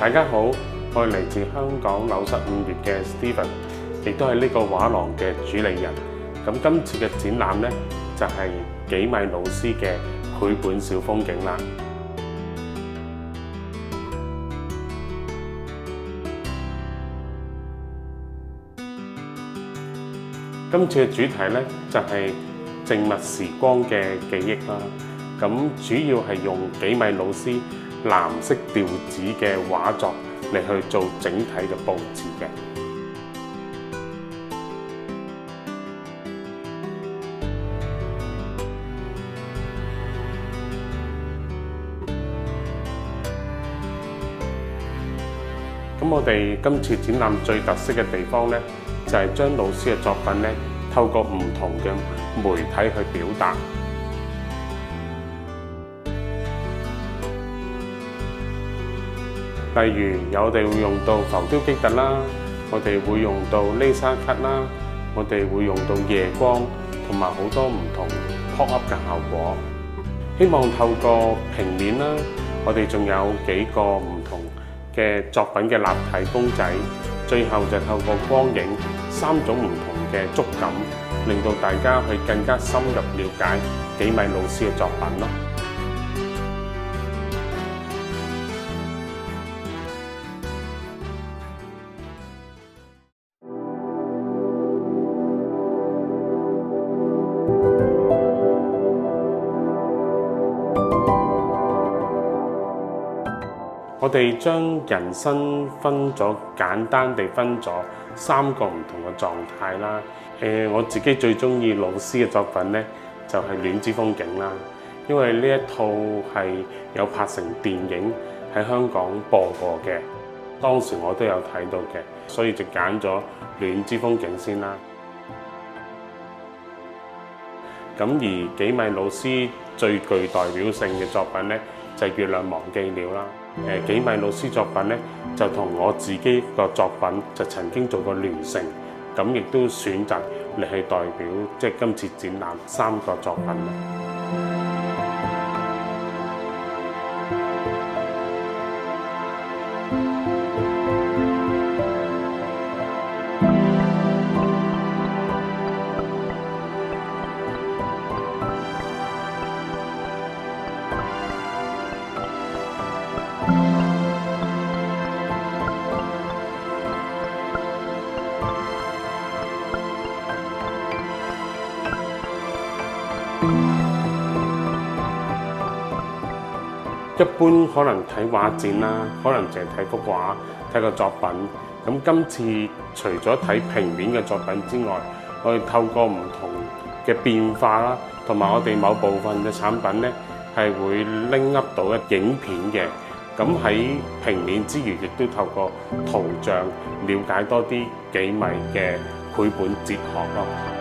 大家好，我係嚟自香港柳實五月嘅 Steven， 亦都係呢個畫廊嘅主理人。咁今次嘅展覽呢，就係幾米老師嘅繪本小風景啦。今次嘅主題呢，就係靜物時光嘅記憶啦。咁主要係用幾米老師藍色調紙嘅畫作嚟去做整體嘅佈置嘅。咁我哋今次展覽最特色嘅地方呢，就係將老師嘅作品呢，透過唔同嘅媒體去表達。例如我哋會用到浮雕基特啦，我哋會用到呢沙卡啦，我哋會用到夜光，同埋好多唔同 pop up 嘅效果。希望透過平面啦，我哋仲有幾個唔同嘅作品嘅立體公仔，最後就透過光影3種唔同嘅觸感，令到大家去更加深入了解幾米老師嘅作品咯。我哋將人生簡單地分咗3個唔同嘅狀態啦。我自己最中意老師嘅作品呢，就係《戀之風景》啦，因為呢一套係有拍成電影喺香港播過嘅，當時我都有睇到嘅，所以就揀咗《戀之風景》先啦。咁而幾米老師最具代表性嘅作品呢，就係《月亮忘記了》啦。幾米老師作品呢，就同我自己個作品就曾經做過聯成，咁亦都選擇嚟去代表即係今次展覽3個作品。一般可能睇畫展啦，可能淨係睇幅畫、睇個作品。咁今次除咗睇平面嘅作品之外，我哋透過唔同嘅變化啦，同埋我哋某部分嘅產品呢，係會拎 up 到影片嘅。咁喺平面之餘，亦都透過圖像了解多啲幾米嘅繪本哲學咯。